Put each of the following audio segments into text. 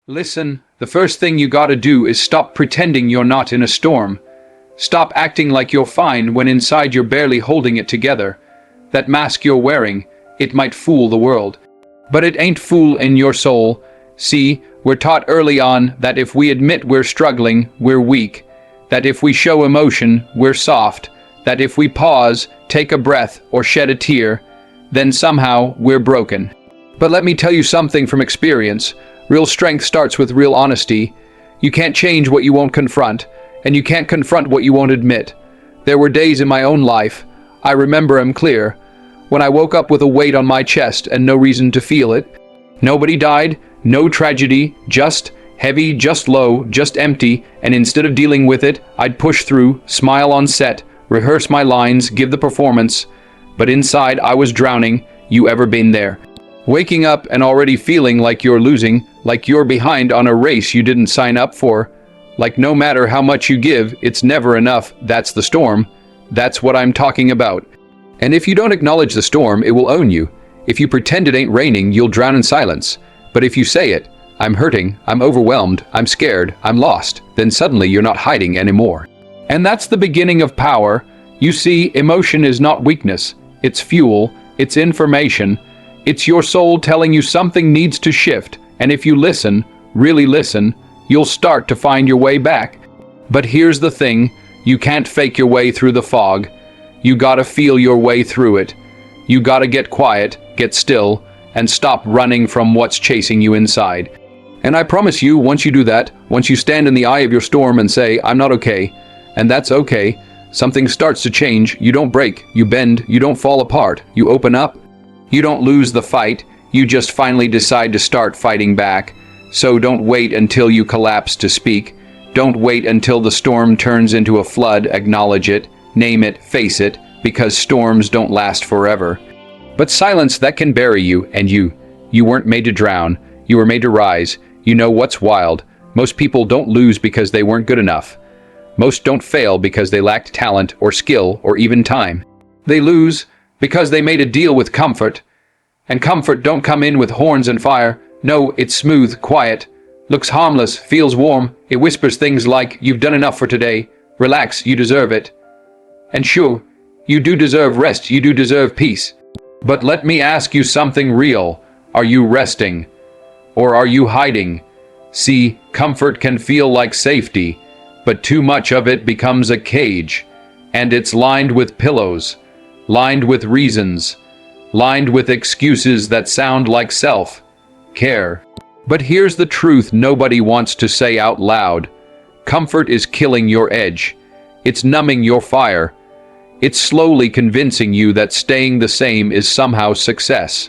Listen, the first thing you gotta do is stop pretending you're not in a storm. Stop acting like you're fine when inside you're barely holding it together. That mask you're wearing, it might fool the world. But it ain't fool in your soul. See, we're taught early on that if we admit we're struggling, we're weak. That if we show emotion, we're soft. That if we pause, take a breath, or shed a tear, then somehow we're broken. But let me tell you something from experience. Real strength starts with real honesty. You can't change what you won't confront, and you can't confront what you won't admit. There were days in my own life, I remember them clear, when I woke up with a weight on my chest and no reason to feel it. Nobody died, no tragedy, just heavy, just low, just empty, and instead of dealing with it, I'd push through, smile on set, rehearse my lines, give the performance. But inside, I was drowning. You ever been there? Waking up and already feeling like you're losing, like you're behind on a race you didn't sign up for. Like no matter how much you give, it's never enough. That's the storm. That's what I'm talking about. And if you don't acknowledge the storm, it will own you. If you pretend it ain't raining, you'll drown in silence. But if you say it, I'm hurting, I'm overwhelmed, I'm scared, I'm lost, then suddenly you're not hiding anymore. And that's the beginning of power. You see, emotion is not weakness. It's fuel. It's information. It's your soul telling you something needs to shift, and if you listen, really listen, you'll start to find your way back. But here's the thing, you can't fake your way through the fog. You gotta feel your way through it. You gotta get quiet, get still, and stop running from what's chasing you inside. And I promise you, once you do that, once you stand in the eye of your storm and say, I'm not okay, and that's okay, something starts to change. You don't break, you bend, you don't fall apart, you open up. You don't lose the fight, you just finally decide to start fighting back. So don't wait until you collapse to speak. Don't wait until the storm turns into a flood. Acknowledge it, name it, face it, because storms don't last forever. But silence, that can bury you, and you weren't made to drown. You were made to rise. You know what's wild? Most people don't lose because they weren't good enough. Most don't fail because they lacked talent or skill or even time. They lose because they made a deal with comfort. And comfort don't come in with horns and fire. No, it's smooth, quiet, looks harmless, feels warm. It whispers things like, you've done enough for today. Relax, you deserve it. And sure, you do deserve rest, you do deserve peace. But let me ask you something real. Are you resting? Or are you hiding? See, comfort can feel like safety, but too much of it becomes a cage. And it's lined with pillows. Lined with reasons, lined with excuses that sound like self-care. But here's the truth nobody wants to say out loud. Comfort is killing your edge. It's numbing your fire. It's slowly convincing you that staying the same is somehow success.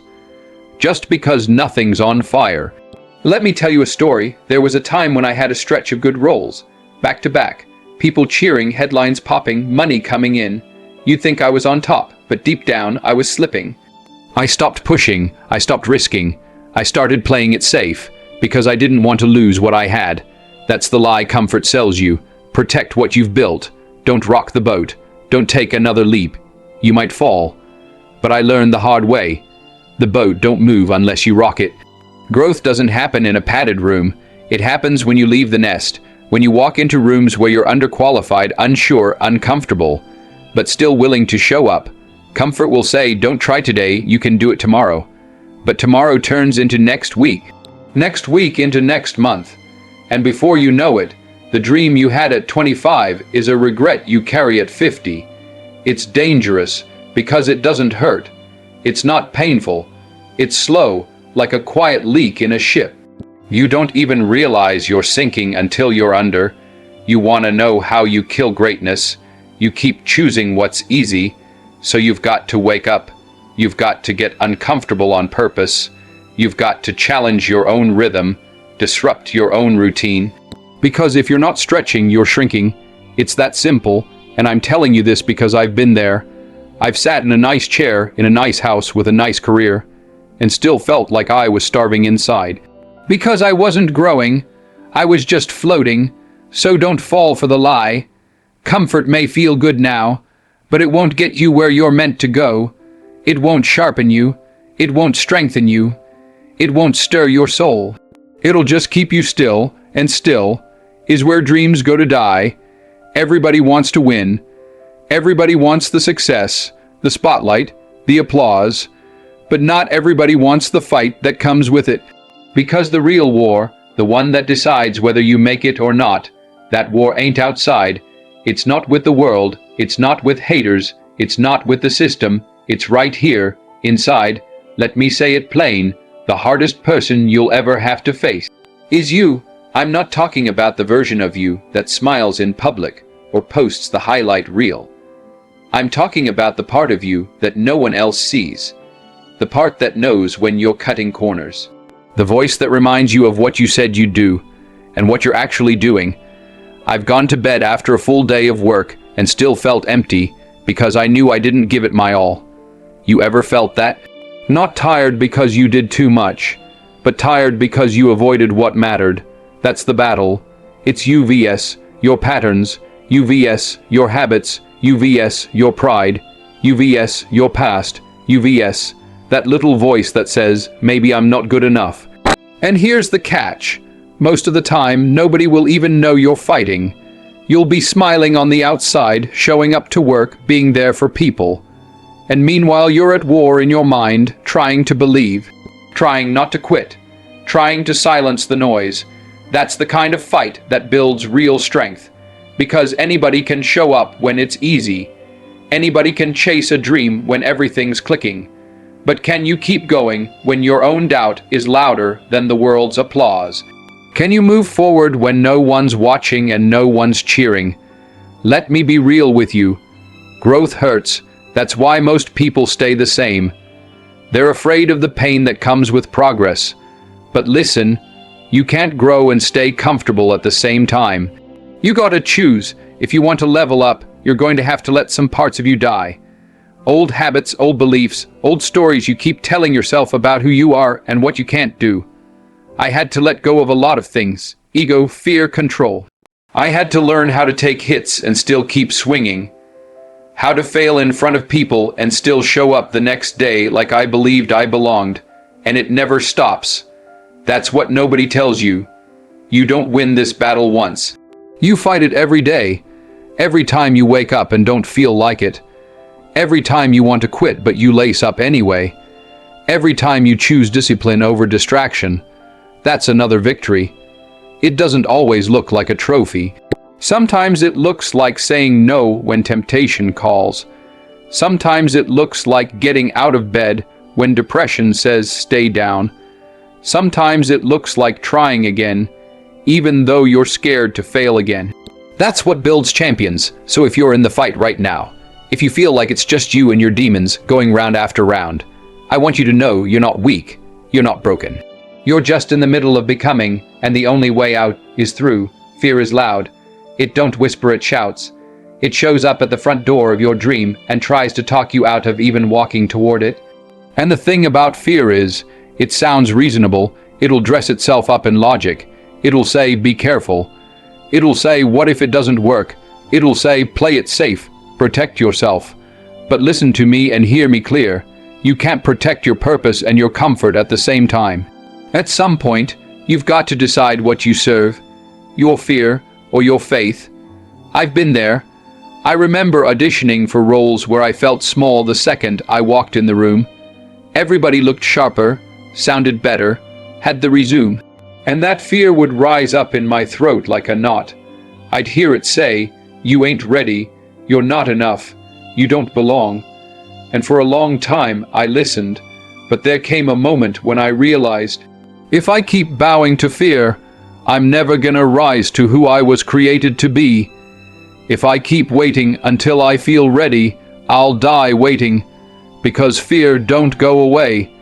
Just because nothing's on fire. Let me tell you a story. There was a time when I had a stretch of good roles, back to back. People cheering, headlines popping, money coming in. You'd think I was on top, but deep down, I was slipping. I stopped pushing, I stopped risking. I started playing it safe, because I didn't want to lose what I had. That's the lie comfort sells you. Protect what you've built. Don't rock the boat. Don't take another leap. You might fall. But I learned the hard way. The boat don't move unless you rock it. Growth doesn't happen in a padded room. It happens when you leave the nest, when you walk into rooms where you're underqualified, unsure, uncomfortable, but still willing to show up. Comfort will say, don't try today, you can do it tomorrow. But tomorrow turns into next week into next month. And before you know it, the dream you had at 25 is a regret you carry at 50. It's dangerous because it doesn't hurt. It's not painful. It's slow, like a quiet leak in a ship. You don't even realize you're sinking until you're under. You want to know how you kill greatness. You keep choosing what's easy, so you've got to wake up. You've got to get uncomfortable on purpose. You've got to challenge your own rhythm, disrupt your own routine. Because if you're not stretching, you're shrinking. It's that simple, and I'm telling you this because I've been there. I've sat in a nice chair in a nice house with a nice career, and still felt like I was starving inside. Because I wasn't growing, I was just floating, so don't fall for the lie. Comfort may feel good now, but it won't get you where you're meant to go. It won't sharpen you. It won't strengthen you. It won't stir your soul. It'll just keep you still, and still is where dreams go to die. Everybody wants to win. Everybody wants the success, the spotlight, the applause, but not everybody wants the fight that comes with it. Because the real war, the one that decides whether you make it or not, that war ain't outside. It's not with the world, it's not with haters, it's not with the system, it's right here, inside. Let me say it plain, the hardest person you'll ever have to face is you. I'm not talking about the version of you that smiles in public or posts the highlight reel. I'm talking about the part of you that no one else sees. The part that knows when you're cutting corners. The voice that reminds you of what you said you'd do and what you're actually doing. I've gone to bed after a full day of work and still felt empty because I knew I didn't give it my all. You ever felt that? Not tired because you did too much, but tired because you avoided what mattered. That's the battle. It's you vs. your patterns, you vs. your habits, you vs. your pride, you vs. your past, you vs. that little voice that says, maybe I'm not good enough. And here's the catch. Most of the time, nobody will even know you're fighting. You'll be smiling on the outside, showing up to work, being there for people. And meanwhile, you're at war in your mind, trying to believe, trying not to quit, trying to silence the noise. That's the kind of fight that builds real strength. Because anybody can show up when it's easy. Anybody can chase a dream when everything's clicking. But can you keep going when your own doubt is louder than the world's applause? Can you move forward when no one's watching and no one's cheering? Let me be real with you. Growth hurts. That's why most people stay the same. They're afraid of the pain that comes with progress. But listen, you can't grow and stay comfortable at the same time. You gotta choose. If you want to level up, you're going to have to let some parts of you die. Old habits, old beliefs, old stories you keep telling yourself about who you are and what you can't do. I had to let go of a lot of things. Ego, fear, control. I had to learn how to take hits and still keep swinging. How to fail in front of people and still show up the next day like I believed I belonged. And it never stops. That's what nobody tells you. You don't win this battle once. You fight it every day. Every time you wake up and don't feel like it. Every time you want to quit but you lace up anyway. Every time you choose discipline over distraction. That's another victory. It doesn't always look like a trophy. Sometimes it looks like saying no when temptation calls. Sometimes it looks like getting out of bed when depression says stay down. Sometimes it looks like trying again, even though you're scared to fail again. That's what builds champions. So if you're in the fight right now, if you feel like it's just you and your demons going round after round, I want you to know you're not weak, you're not broken. You're just in the middle of becoming, and the only way out is through. Fear is loud. It don't whisper, it shouts. It shows up at the front door of your dream and tries to talk you out of even walking toward it. And the thing about fear is, it sounds reasonable. It'll dress itself up in logic. It'll say, be careful. It'll say, what if it doesn't work? It'll say, play it safe. Protect yourself. But listen to me and hear me clear. You can't protect your purpose and your comfort at the same time. At some point, you've got to decide what you serve, your fear or your faith. I've been there. I remember auditioning for roles where I felt small the second I walked in the room. Everybody looked sharper, sounded better, had the resume. And that fear would rise up in my throat like a knot. I'd hear it say, you ain't ready, you're not enough, you don't belong. And for a long time I listened, but there came a moment when I realized, if I keep bowing to fear, I'm never gonna rise to who I was created to be. If I keep waiting until I feel ready, I'll die waiting, because fear don't go away.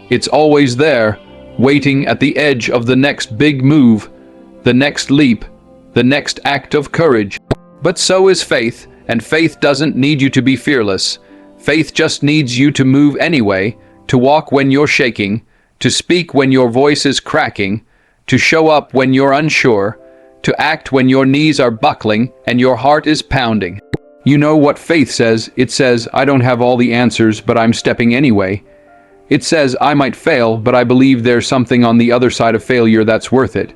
It's always there, waiting at the edge of the next big move, the next leap, the next act of courage. But so is faith, and faith doesn't need you to be fearless. Faith just needs you to move anyway, to walk when you're shaking, to speak when your voice is cracking, to show up when you're unsure, to act when your knees are buckling and your heart is pounding. You know what faith says? It says, I don't have all the answers, but I'm stepping anyway. It says, I might fail, but I believe there's something on the other side of failure that's worth it.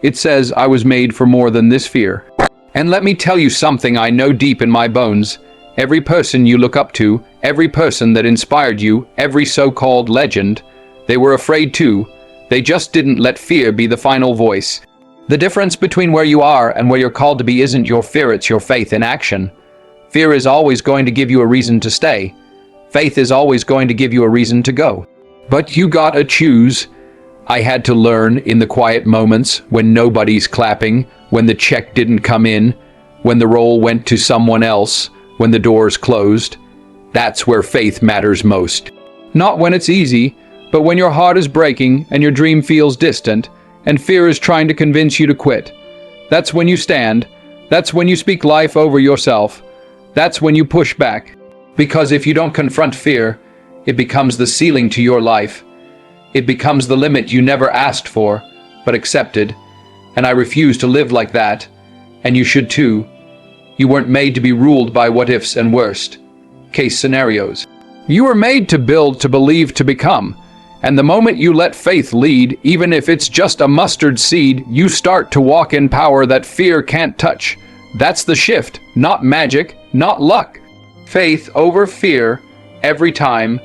It says, I was made for more than this fear. And let me tell you something I know deep in my bones. Every person you look up to, every person that inspired you, every so-called legend, they were afraid too. They just didn't let fear be the final voice. The difference between where you are and where you're called to be isn't your fear, it's your faith in action. Fear is always going to give you a reason to stay. Faith is always going to give you a reason to go. But you gotta choose. I had to learn in the quiet moments when nobody's clapping, when the check didn't come in, when the role went to someone else, when the doors closed. That's where faith matters most. Not when it's easy, but when your heart is breaking and your dream feels distant and fear is trying to convince you to quit. That's when you stand. That's when you speak life over yourself. That's when you push back. Because if you don't confront fear, it becomes the ceiling to your life. It becomes the limit you never asked for, but accepted. And I refuse to live like that. And you should too. You weren't made to be ruled by what-ifs and worst-case scenarios. You were made to build, to believe, to become. And the moment you let faith lead, even if it's just a mustard seed, you start to walk in power that fear can't touch. That's the shift, not magic, not luck. Faith over fear. Every time,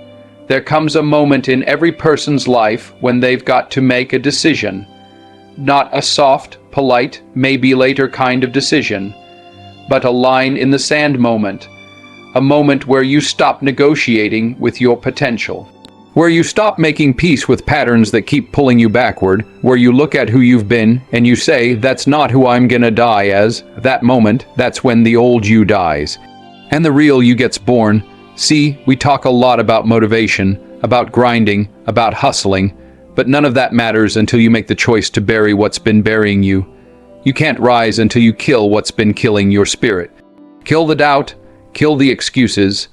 there comes a moment in every person's life when they've got to make a decision. Not a soft, polite, maybe later kind of decision, but a line in the sand moment. A moment where you stop negotiating with your potential. Where you stop making peace with patterns that keep pulling you backward, where you look at who you've been and you say, that's not who I'm gonna die as. That moment, that's when the old you dies. And the real you gets born. See, we talk a lot about motivation, about grinding, about hustling, but none of that matters until you make the choice to bury what's been burying you. You can't rise until you kill what's been killing your spirit. Kill the doubt, kill the excuses,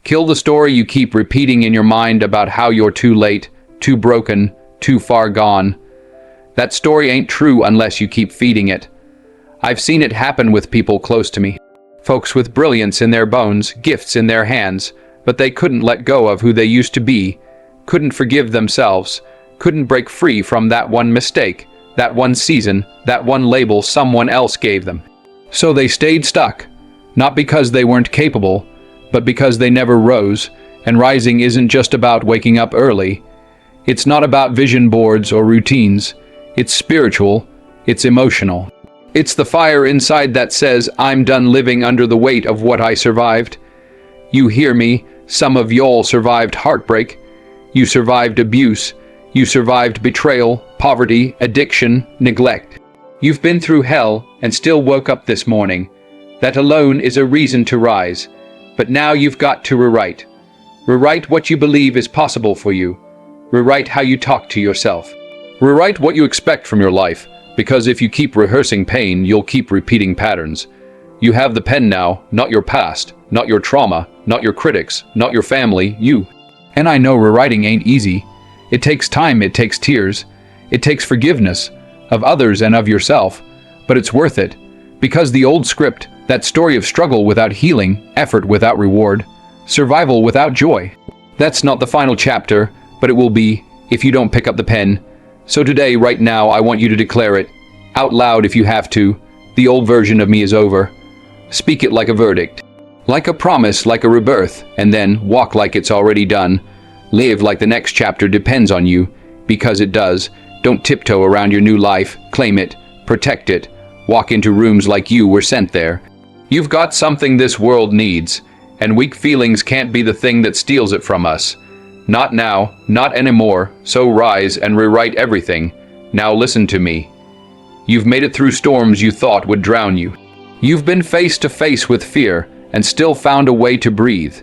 kill the story you keep repeating in your mind about how you're too late, too broken, too far gone. That story ain't true unless you keep feeding it. I've seen it happen with people close to me. Folks with brilliance in their bones, gifts in their hands, but they couldn't let go of who they used to be, couldn't forgive themselves, couldn't break free from that one mistake, that one season, that one label someone else gave them. So they stayed stuck, not because they weren't capable, but because they never rose. And rising isn't just about waking up early. It's not about vision boards or routines. It's spiritual, it's emotional. It's the fire inside that says, I'm done living under the weight of what I survived. You hear me, some of y'all survived heartbreak. You survived abuse. You survived betrayal, poverty, addiction, neglect. You've been through hell and still woke up this morning. That alone is a reason to rise. But now you've got to rewrite. Rewrite what you believe is possible for you. Rewrite how you talk to yourself. Rewrite what you expect from your life. Because if you keep rehearsing pain, you'll keep repeating patterns. You have the pen now, not your past, not your trauma, not your critics, not your family, you. And I know rewriting ain't easy. It takes time, it takes tears. It takes forgiveness of others and of yourself. But it's worth it. Because the old script, that story of struggle without healing, effort without reward, survival without joy, that's not the final chapter, but it will be if you don't pick up the pen. So today, right now, I want you to declare it, out loud if you have to. The old version of me is over. Speak it like a verdict, like a promise, like a rebirth, and then walk like it's already done. Live like the next chapter depends on you, because it does. Don't tiptoe around your new life. Claim it, protect it, walk into rooms like you were sent there. You've got something this world needs, and weak feelings can't be the thing that steals it from us. Not now, not anymore, so rise and rewrite everything. Now listen to me. You've made it through storms you thought would drown you. You've been face to face with fear and still found a way to breathe.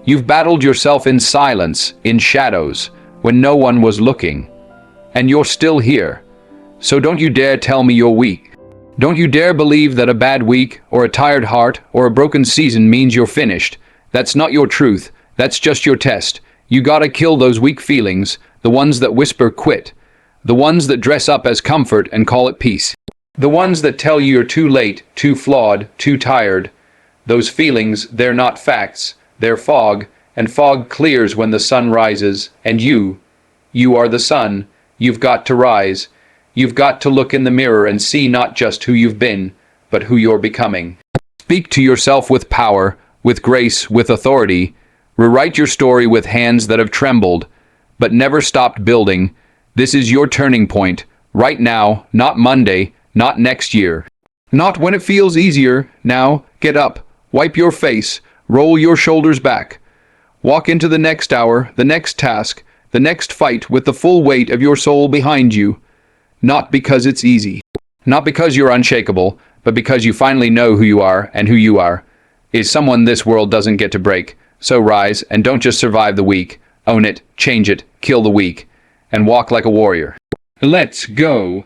You've battled yourself in silence, in shadows, when no one was looking. And you're still here. So don't you dare tell me you're weak. Don't you dare believe that a bad week, or a tired heart, or a broken season means you're finished. That's not your truth. That's just your test. You gotta kill those weak feelings, the ones that whisper quit, the ones that dress up as comfort and call it peace, the ones that tell you you're too late, too flawed, too tired. Those feelings, they're not facts, they're fog, and fog clears when the sun rises, and you are the sun. You've got to rise. You've got to look in the mirror and see not just who you've been, but who you're becoming. Speak to yourself with power, with grace, with authority. Rewrite your story with hands that have trembled, but never stopped building. This is your turning point, right now, not Monday, not next year. Not when it feels easier. Now, get up, wipe your face, roll your shoulders back. Walk into the next hour, the next task, the next fight with the full weight of your soul behind you. Not because it's easy. Not because you're unshakable, but because you finally know who you are, and who you are is someone this world doesn't get to break. So rise, and don't just survive the week. Own it, change it, kill the week, and walk like a warrior. Let's go.